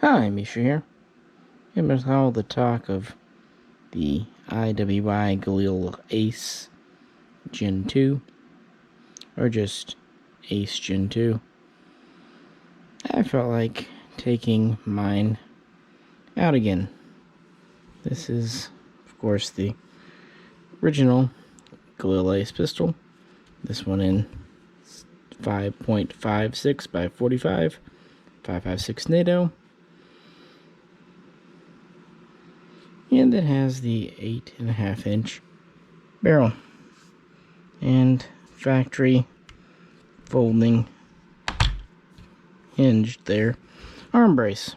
Hi, Misha here. Amidst all the talk of the IWI Galil Ace Gen 2, or just Ace Gen 2, I felt like taking mine out again. This is, of course, the original Galil Ace pistol. This one in 5.56 by 45, 5.56 NATO. And it has the 8.5 inch barrel and factory folding hinged there arm brace.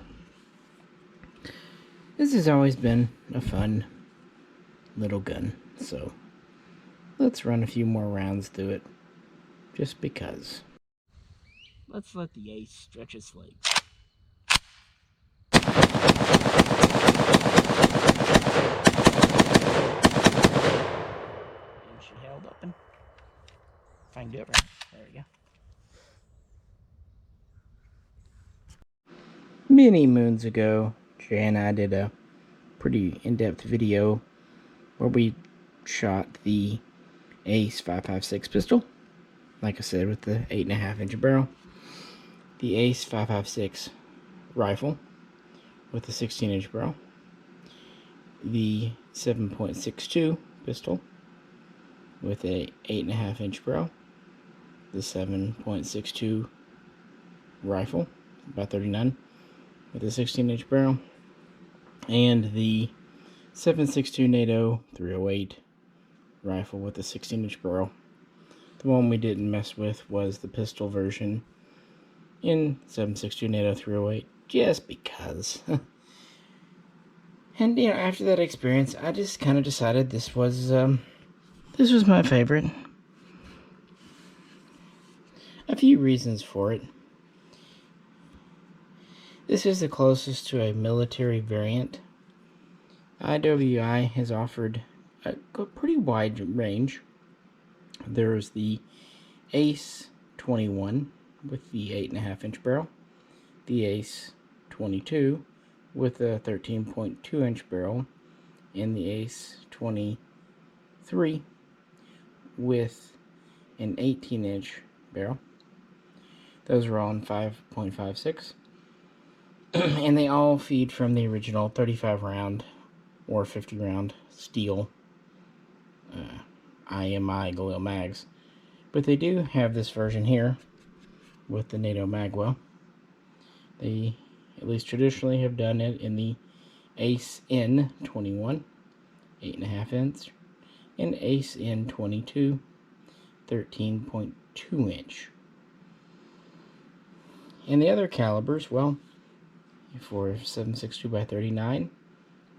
This has always been a fun little gun, so let's run a few more rounds through it just because. Let's let the Ace stretch its legs. And she held open. If I can do it right. There we go. Many moons ago, Jay and I did a pretty in-depth video where we shot the Ace 5.56 pistol, like I said, with the 8.5 inch barrel, the Ace 5.56 rifle with the 16 inch barrel, the 7.62 pistol with a 8.5 inch barrel, the 7.62 rifle by 39 with a 16 inch barrel, and the 7.62 NATO 308 rifle with a 16 inch barrel. The one we didn't mess with was the pistol version in 7.62 NATO 308, just because. And after that experience, I just kind of decided this was my favorite. A few reasons for it. This is the closest to a military variant. IWI has offered a pretty wide range. There's the Ace 21 with the 8.5 inch barrel, the Ace 22 with a 13.2 inch barrel, and the Ace 23 with an 18 inch barrel. Those are all in 5.56. And they all feed from the original 35 round or 50 round steel IMI Galil mags. But they do have this version here with the NATO magwell. They, at least traditionally, have done it in the Ace N21, 8.5 inch, and Ace N22, 13.2 inch. And the other calibers, well, for 7.62 by 39,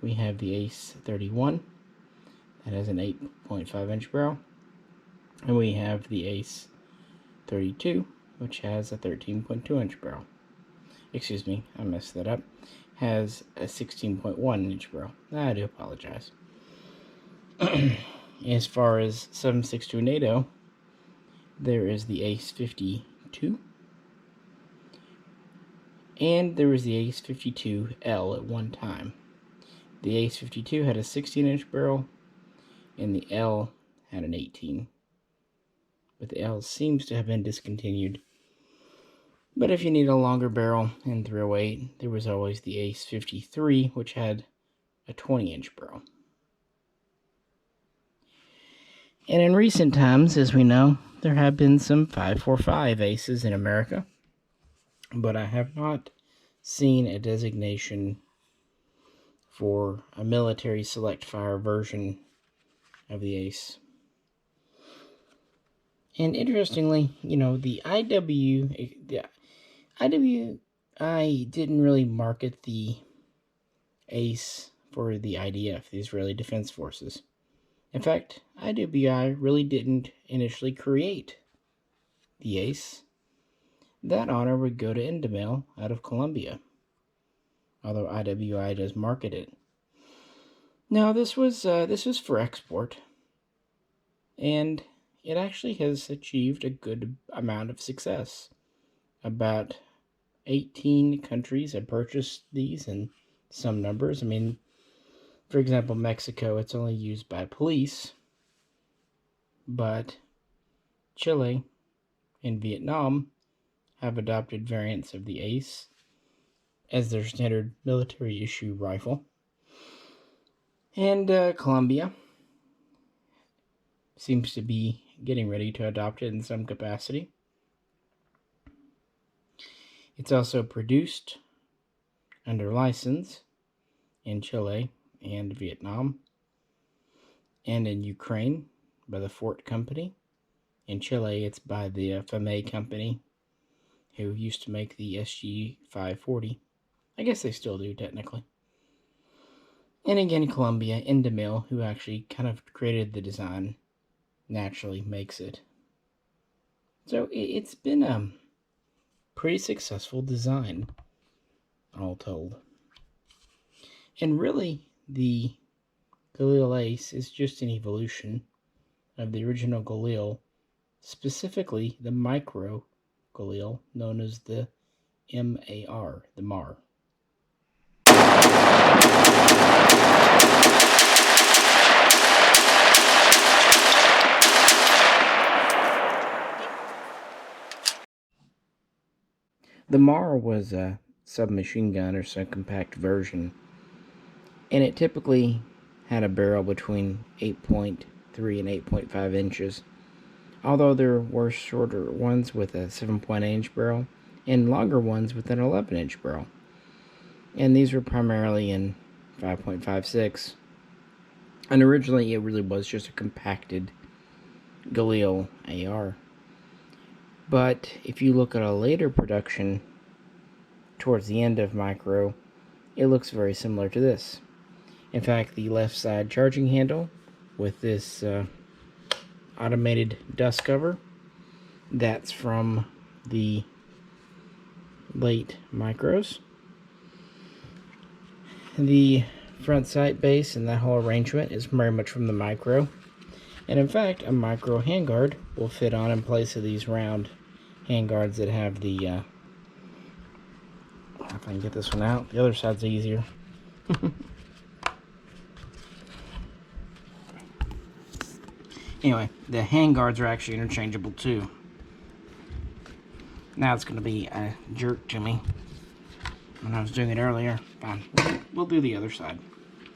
we have the Ace 31 that has an 8.5 inch barrel, and we have the Ace 32 which has a 13.2 inch barrel. Excuse me, I messed that up. Has a 16.1 inch barrel. I do apologize. As far as 7.62 NATO, there is the Ace 52. And there was the Ace 52L at one time. The Ace 52 had a 16 inch barrel, and the L had an 18. But the L seems to have been discontinued. But if you need a longer barrel in 308, there was always the Ace 53, which had a 20 inch barrel. And in recent times, as we know, there have been some 5.45 Aces in America, but I have not seen a designation for a military select fire version of the Ace. And interestingly, the IWI didn't really market the Ace for the IDF, the Israeli Defense Forces. In fact, IWI really didn't initially create the Ace. That honor would go to Endemol out of Colombia, although IWI does market it. Now, this was for export, and it actually has achieved a good amount of success. About 18 countries have purchased these in some numbers. I mean, for example, Mexico, it's only used by police, but Chile and Vietnam have adopted variants of the Ace as their standard military issue rifle. And Colombia seems to be getting ready to adopt it in some capacity. It's also produced under license in Chile and Vietnam, and in Ukraine by the Fort Company. In Chile, it's by the Fame Company, who used to make the SG-540. I guess they still do, technically. And again, Colombia, Endemil, who actually kind of created the design, naturally makes it. So it's been a pretty successful design, all told. And really, the Galil Ace is just an evolution of the original Galil, specifically the micro Galil, known as the MAR, the MAR. The MAR was a submachine gun or subcompact version, and it typically had a barrel between 8.3 and 8.5 inches, although there were shorter ones with a 7.8 inch barrel and longer ones with an 11 inch barrel. And these were primarily in 5.56, and originally it really was just a compacted Galil AR. But if you look at a later production towards the end of micro, it looks very similar to this. In fact, the left side charging handle with this automated dust cover, that's from the late micros. The front sight base and that whole arrangement is very much from the micro. And in fact, a micro handguard will fit on in place of these round handguards that have the, if I can get this one out, the other side's easier. Anyway, the handguards are actually interchangeable too. Now it's going to be a jerk to me when I was doing it earlier. Fine, we'll do the other side.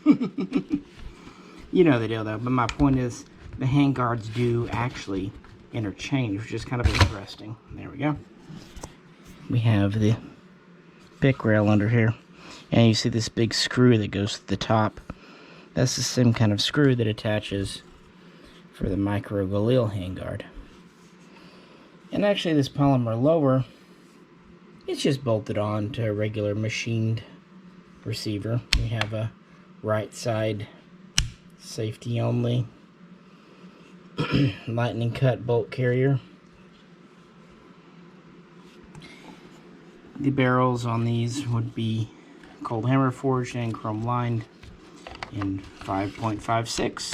You know the deal though, but my point is the handguards do actually interchange, which is kind of interesting. There we go. We have the pick rail under here, and you see this big screw that goes to the top. That's the same kind of screw that attaches for the micro Galil handguard. And actually this polymer lower, it's just bolted on to a regular machined receiver. We have a right side safety only lightning cut bolt carrier. The barrels on these would be cold hammer forged and chrome lined in 5.56.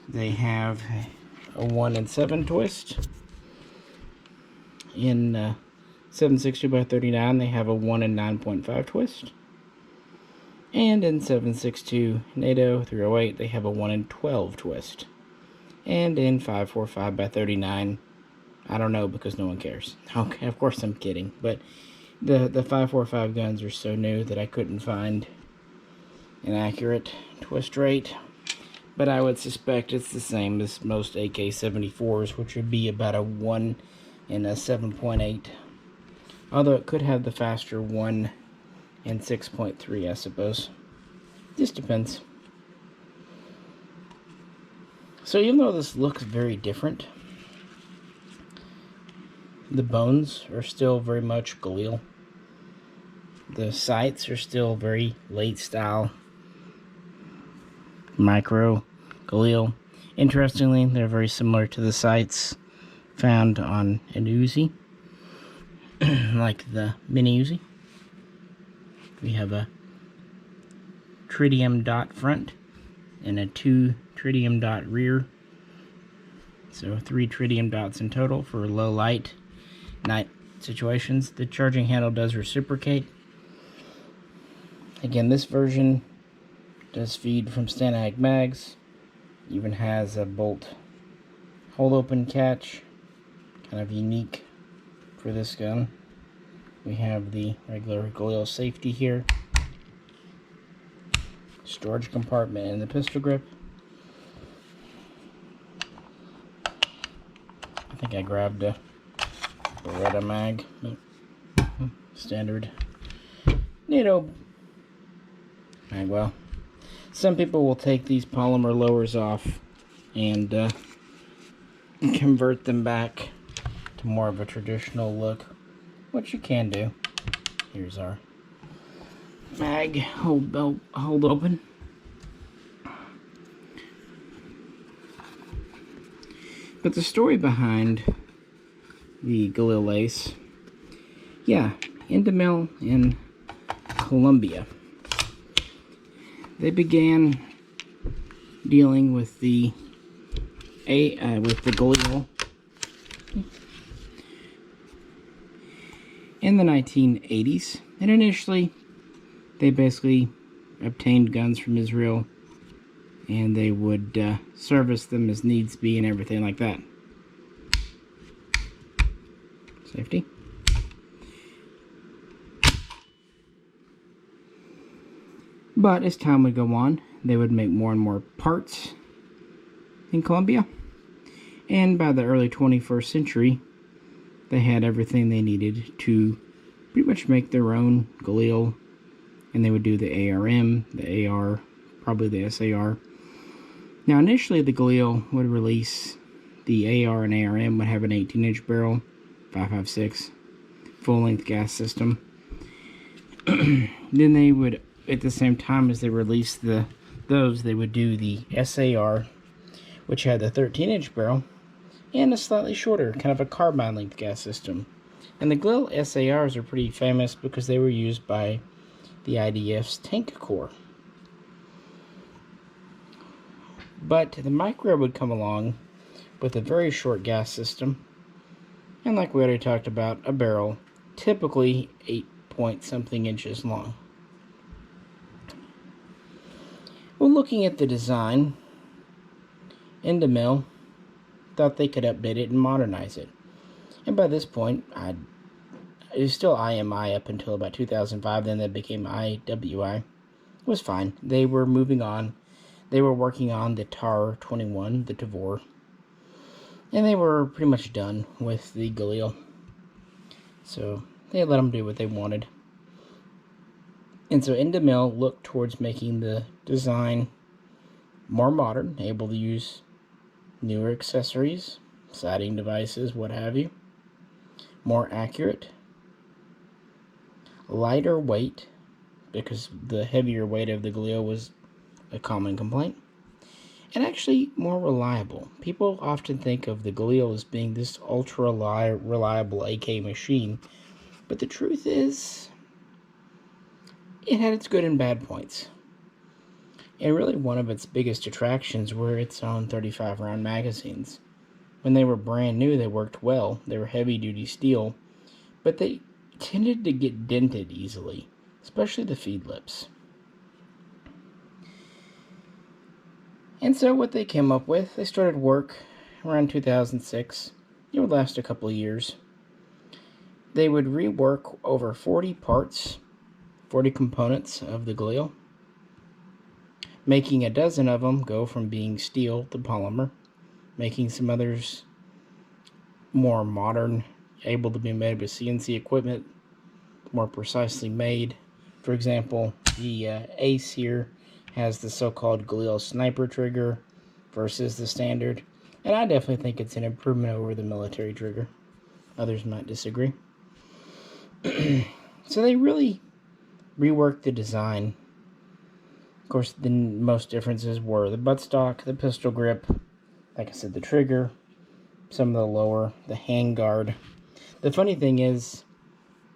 They have a 1 in 7 twist. In 7.62x39, they have a 1 in 9.5 twist. And in 7.62 NATO 308, they have a 1 in 12 twist. And in 5.45x39, I don't know because no one cares. Okay, of course I'm kidding, but the 5.45 guns are so new that I couldn't find an accurate twist rate. But I would suspect it's the same as most AK-74s, which would be about a 1 in a 7.8. Although it could have the faster 1 in 6.3, I suppose. Just depends. So even though this looks very different, the bones are still very much Galil. The sights are still very late style micro Galil. Interestingly, they're very similar to the sights found on an Uzi, like the mini Uzi. We have a tritium dot front and a 2 tritium dot rear, so 3 tritium dots in total for low light night situations. The charging handle does reciprocate. Again, this version does feed from Stanag mags. Even has a bolt hold open catch. Kind of unique for this gun. We have the regular Galil safety here. Storage compartment and the pistol grip. I think I grabbed a Beretta mag. Standard NATO mag. Well, some people will take these polymer lowers off and convert them back to more of a traditional look, which you can do. Here's our mag hold open. But the story behind the Galil Ace, yeah, Indamil in Colombia. They began dealing with the Galil in the 1980s, and initially they basically obtained guns from Israel, and they would service them as needs be and everything like that. Safety. But as time would go on, they would make more and more parts in Colombia. And by the early 21st century, they had everything they needed to pretty much make their own Galil. And they would do the ARM, the AR, probably the SAR. Now initially the Galil would release the AR and ARM would have an 18-inch barrel, 5.56, full-length gas system. Then they would, at the same time as they released those, they would do the SAR, which had the 13-inch barrel and a slightly shorter, kind of a carbine-length gas system. And the Galil SARs are pretty famous because they were used by the IDF's tank corps. But the micro would come along with a very short gas system, and like we already talked about, a barrel, typically 8-point-something inches long. Well, looking at the design, Indamil thought they could update it and modernize it. And by this point, it was still IMI up until about 2005, then that became IWI. It was fine. They were moving on. They were working on the TAR-21, the Tavor. And they were pretty much done with the Galil. So they let them do what they wanted. And so Indamil looked towards making the design more modern, able to use newer accessories, sighting devices, what have you. More accurate. Lighter weight, because the heavier weight of the Galil was a common complaint. And actually more reliable. People often think of the Galil as being this ultra reliable AK machine, but the truth is, it had its good and bad points. And really one of its biggest attractions were its own 35-round magazines. When they were brand new, they worked well. They were heavy-duty steel, but they tended to get dented easily, especially the feed lips. And so what they came up with, they started work around 2006. It would last a couple of years. They would rework over 40 parts, 40 components of the Galil, making a dozen of them go from being steel to polymer, making some others more modern, able to be made with CNC equipment, more precisely made. For example, the Ace here has the so-called Galil sniper trigger versus the standard, and I definitely think it's an improvement over the military trigger. Others might disagree. So they really reworked the design. Of course, the most differences were the buttstock, the pistol grip, like I said, the trigger, some of the lower, the handguard. The funny thing is,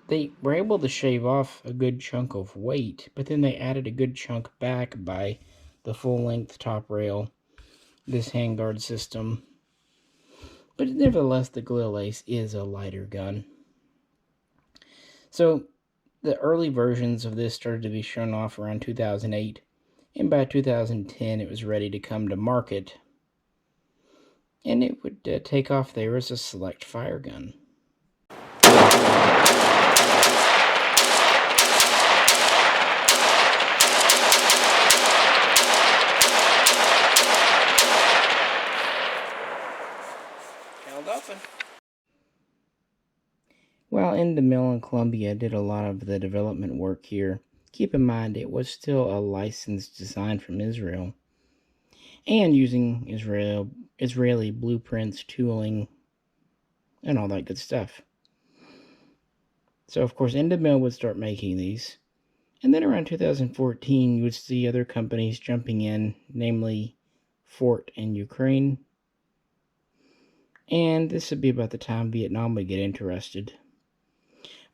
they were able to shave off a good chunk of weight, but then they added a good chunk back by the full-length top rail, this handguard system. But nevertheless, the Galil Ace is a lighter gun. So the early versions of this started to be shown off around 2008, and by 2010 it was ready to come to market, and it would take off there as a select fire gun. Held open. While Endemol and Columbia did a lot of the development work here, keep in mind it was still a licensed design from Israel, and using Israeli blueprints, tooling, and all that good stuff. So of course Endemol would start making these, and then around 2014 you would see other companies jumping in, namely Fort in Ukraine, and this would be about the time Vietnam would get interested.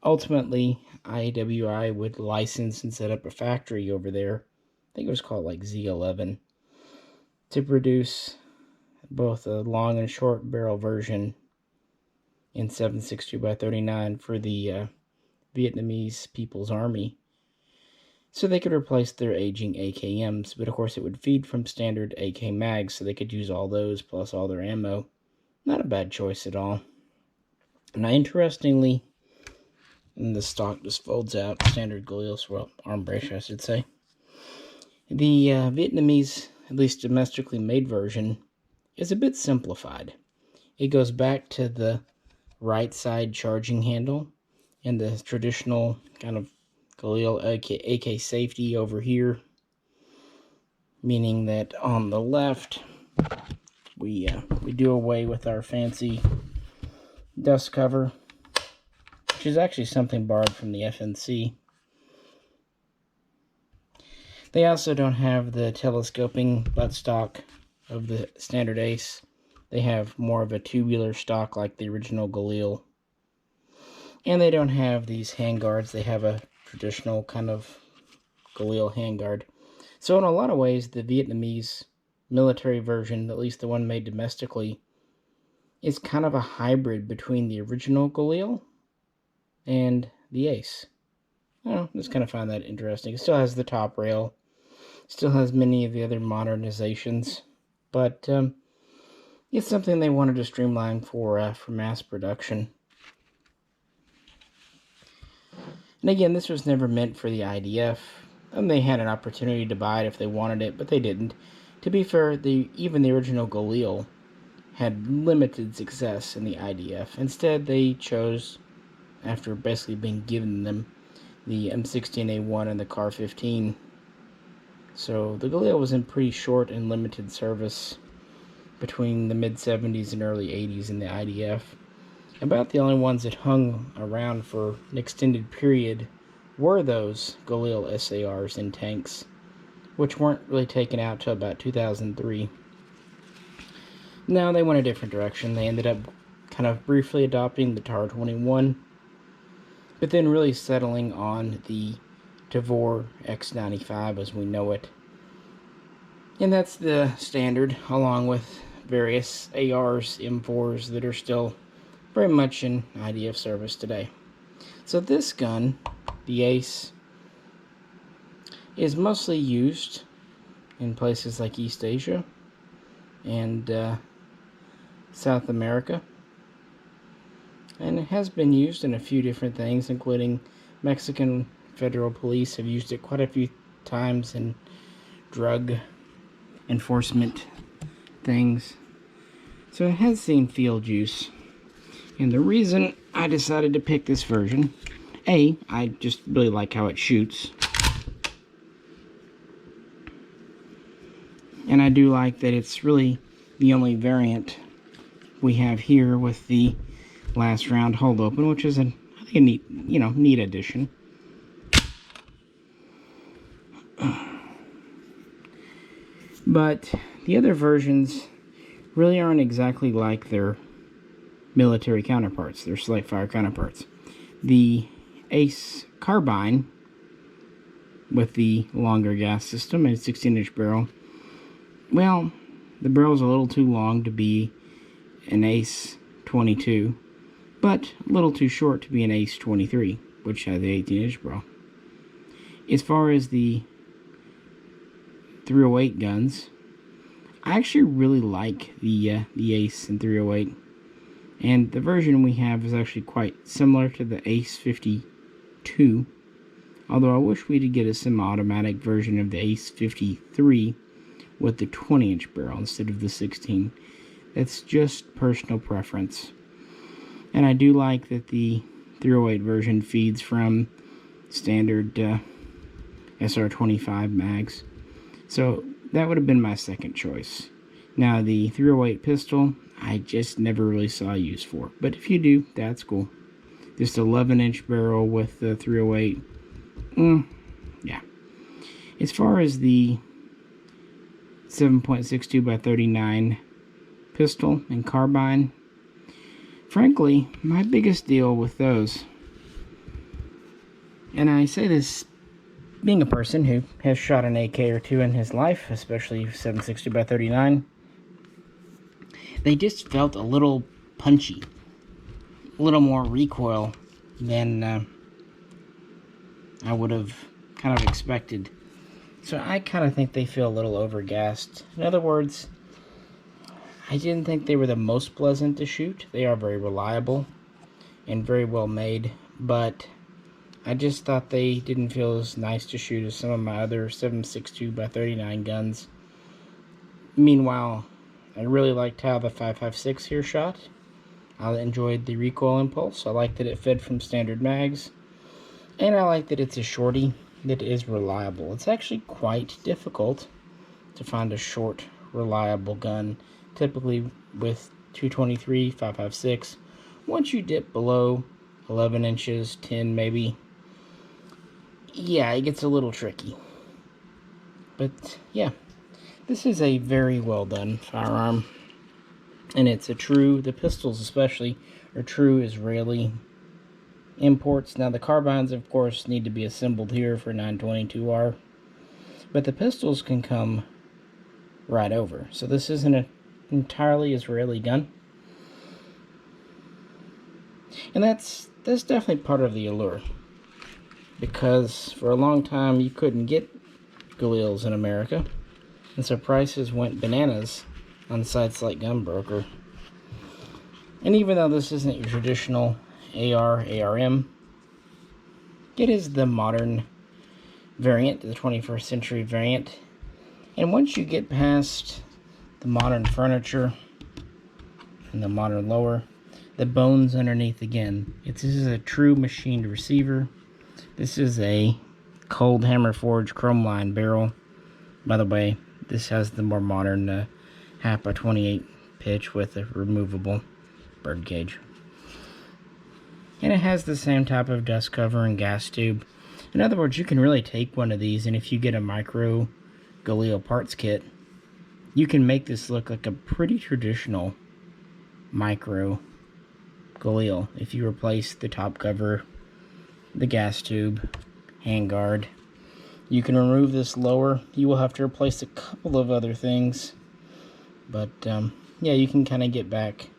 Ultimately, IWI would license and set up a factory over there, I think it was called like Z11, to produce both a long and short barrel version in 7.62x39 for the Vietnamese People's Army, so they could replace their aging AKMs, but of course it would feed from standard AK mags, so they could use all those plus all their ammo. Not a bad choice at all. Now, interestingly, and the stock just folds out, standard Galil, well, arm brace, I should say. The Vietnamese, at least domestically made version, is a bit simplified. It goes back to the right side charging handle and the traditional kind of Galil AK safety over here, meaning that on the left we do away with our fancy dust cover, which is actually something borrowed from the FNC. They also don't have the telescoping buttstock of the standard Ace. They have more of a tubular stock like the original Galil. And they don't have these handguards. They have a traditional kind of Galil handguard. So in a lot of ways, the Vietnamese military version, at least the one made domestically, is kind of a hybrid between the original Galil and the Ace. I just kind of find that interesting. It still has the top rail, still has many of the other modernizations, but it's something they wanted to streamline for mass production. And again, this was never meant for the IDF, and they had an opportunity to buy it if they wanted it, but they didn't. To be fair, even the original Galil had limited success in the IDF. Instead, they chose, after basically being given them, the M16A1 and the CAR-15. So the Galil was in pretty short and limited service between the mid-70s and early 80s in the IDF. About the only ones that hung around for an extended period were those Galil SARs and tanks, which weren't really taken out till about 2003. Now they went a different direction. They ended up kind of briefly adopting the TAR-21, but then really settling on the Tavor X95 as we know it. And that's the standard, along with various ARs, M4s that are still very much in IDF service today. So this gun, the Ace, is mostly used in places like East Asia and South America. And it has been used in a few different things, including Mexican federal police have used it quite a few times in drug enforcement things. So it has seen field use. And the reason I decided to pick this version, I just really like how it shoots. And I do like that it's really the only variant we have here with the last round hold open, which is I think a neat addition. But the other versions really aren't exactly like their military counterparts, their select fire counterparts. The Ace carbine with the longer gas system and 16-inch barrel, well, the barrel's a little too long to be an Ace 22, but a little too short to be an Ace 23. which has the 18-inch barrel. As far as the 308 guns, I actually really like the Ace in 308, and the version we have is actually quite similar to the Ace 52, although I wish we did get a semi-automatic version of the Ace 53 with the 20-inch barrel instead of the 16. That's just personal preference. And I do like that the 308 version feeds from standard SR25 mags. So that would have been my second choice. Now the 308 pistol, I just never really saw use for. But if you do, that's cool. This 11-inch barrel with the 308, yeah. As far as the 7.62 by 39 pistol and carbine, frankly, my biggest deal with those, and I say this being a person who has shot an AK or two in his life, especially 7.62 by 39, they just felt a little punchy, a little more recoil than I would have kind of expected. So I kind of think they feel a little overgassed. In other words, I didn't think they were the most pleasant to shoot. They are very reliable and very well made, but I just thought they didn't feel as nice to shoot as some of my other 7.62 by 39 guns. Meanwhile, I really liked how the 5.56 here shot. I enjoyed the recoil impulse. I liked that it fed from standard mags, and I like that it's a shorty that is reliable. It's actually quite difficult to find a short, reliable gun. Typically with 223, 5.56, once you dip below 11 inches, 10 maybe, yeah, it gets a little tricky. But yeah, this is a very well done firearm, and it's a true, the pistols especially, are true Israeli imports. Now the carbines, of course, need to be assembled here for 922R, but the pistols can come right over. So this isn't an entirely Israeli gun, and that's definitely part of the allure, because for a long time you couldn't get Galils in America, and so prices went bananas on sites like Gunbroker. And even though this isn't your traditional ARM, it is the modern variant, the 21st century variant. And once you get past the modern furniture and the modern lower, the bones underneath again, this is a true machined receiver. This is a cold hammer forged chrome line barrel. By the way, this has the more modern half by 28 pitch with a removable bird cage. And it has the same type of dust cover and gas tube. In other words, you can really take one of these, and if you get a micro Galil parts kit, you can make this look like a pretty traditional micro Galil. If you replace the top cover, the gas tube, handguard, you can remove this lower. You will have to replace a couple of other things, but yeah, you can kind of get back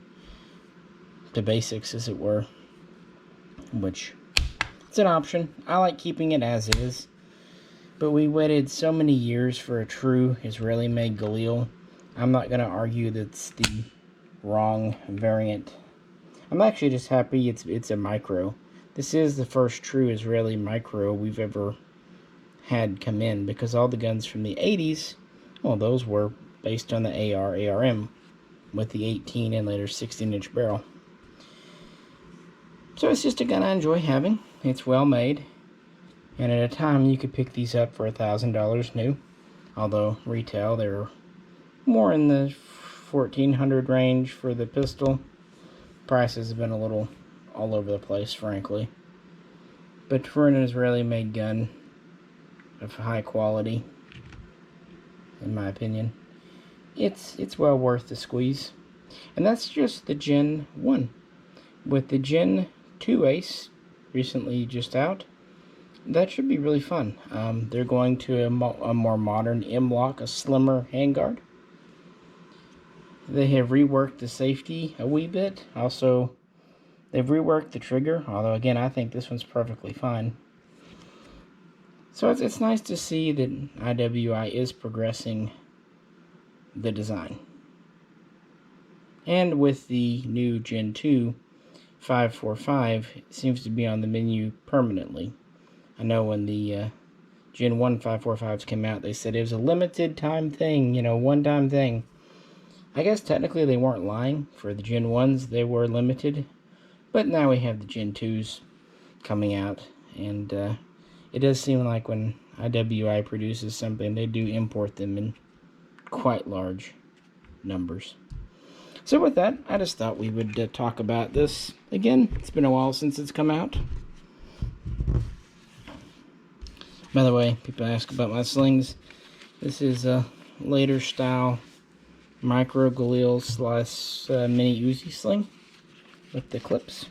to basics, as it were, which it's an option. I like keeping it as is, but we waited so many years for a true Israeli-made Galil. I'm not going to argue that's the wrong variant. I'm actually just happy it's a micro. This is the first true Israeli micro we've ever had come in, because all the guns from the 80s, well, those were based on the ARM with the 18 and later 16-inch barrel. So it's just a gun I enjoy having. It's well made, and at a time you could pick these up for $1,000 new, although retail they're more in the $1,400 range for the pistol. Prices have been a little all over the place, frankly, but for an Israeli-made gun of high quality, in my opinion, it's well worth the squeeze. And that's just the Gen 1. With the Gen 2 Ace recently just out, that should be really fun. They're going to a more modern M-lock, a slimmer handguard. They have reworked the safety a wee bit. Also, They've reworked the trigger, although again, I think this one's perfectly fine. So it's nice to see that IWI is progressing the design. And with the new Gen 2 545, it seems to be on the menu permanently. I know when the Gen 1 545s came out, they said it was a limited time thing, one-time thing. I guess technically they weren't lying. For the Gen 1s, they were limited. But now we have the Gen 2s coming out, and it does seem like when IWI produces something, they do import them in quite large numbers. So with that, I just thought we would talk about this again. It's been a while since it's come out. By the way, people ask about my slings. This is a later style micro Galil / mini Uzi sling with the clips.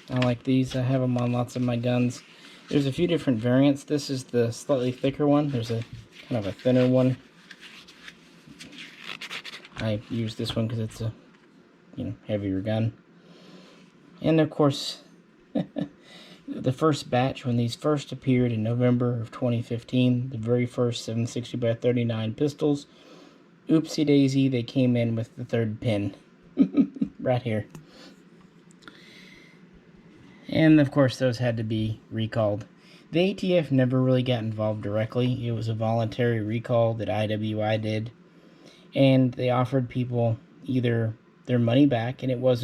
I like these. I have them on lots of my guns. There's a few different variants. This is the slightly thicker one. There's a kind of a thinner one. I use this one because it's a heavier gun. And of course, the first batch, when these first appeared in November of 2015, the very first 760x39 pistols, oopsie daisy, they came in with the third pin. Right here. And of course those had to be recalled. The ATF never really got involved directly. It was a voluntary recall that IWI did. And they offered people either their money back, and it was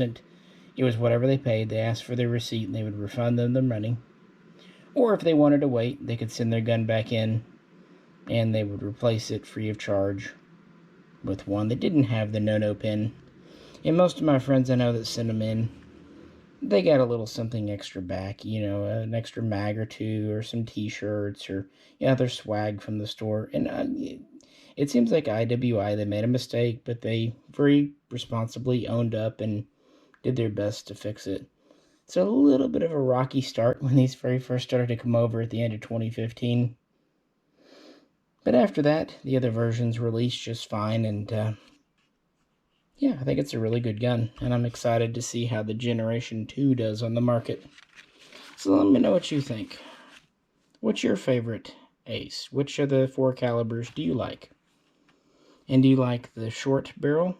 whatever they paid. They asked for their receipt and they would refund them the money. Or if they wanted to wait, they could send their gun back in and they would replace it free of charge with one that didn't have the no-no pin. And most of my friends I know that sent them in, they got a little something extra back, an extra mag or two, or some t-shirts, or other swag from the store. And it seems like IWI, they made a mistake, but they very responsibly owned up and did their best to fix it. It's a little bit of a rocky start when these very first started to come over at the end of 2015. But after that, the other versions released just fine, and yeah, I think it's a really good gun, and I'm excited to see how the Generation 2 does on the market. So let me know what you think. What's your favorite ace? Which of the 4 calibers do you like? And do you like the short barrel,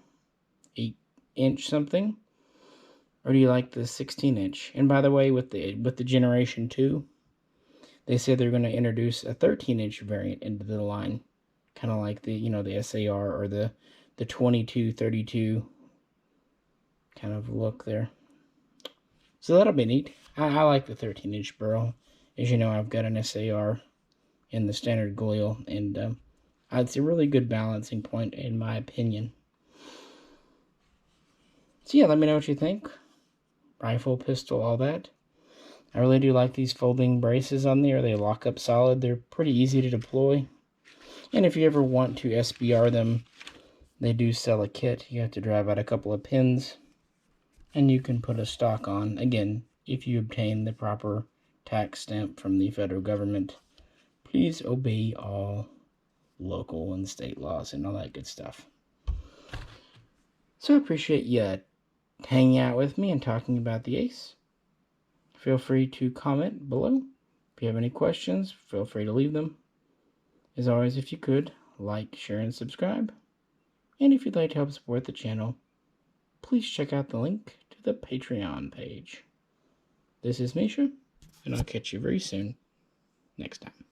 8-inch something? Or do you like the 16-inch? And by the way, with the Generation 2, they say they're going to introduce a 13-inch variant into the line. Kind of like the, the SAR or the 22-32 kind of look there. So that'll be neat. I like the 13-inch barrel. As you know, I've got an SAR in the standard Galil, and it's a really good balancing point in my opinion. So yeah, let me know what you think. Rifle, pistol, all that. I really do like these folding braces on there. They lock up solid. They're pretty easy to deploy. And if you ever want to SBR them, they do sell a kit. You have to drive out a couple of pins, and you can put a stock on. Again, if you obtain the proper tax stamp from the federal government. Please obey all local and state laws and all that good stuff. So I appreciate you hanging out with me and talking about the ace. Feel free to comment below. If you have any questions, feel free to leave them. As always, if you could, like, share, and subscribe. And if you'd like to help support the channel, please check out the link to the Patreon page. This is Misha, and I'll catch you very soon next time.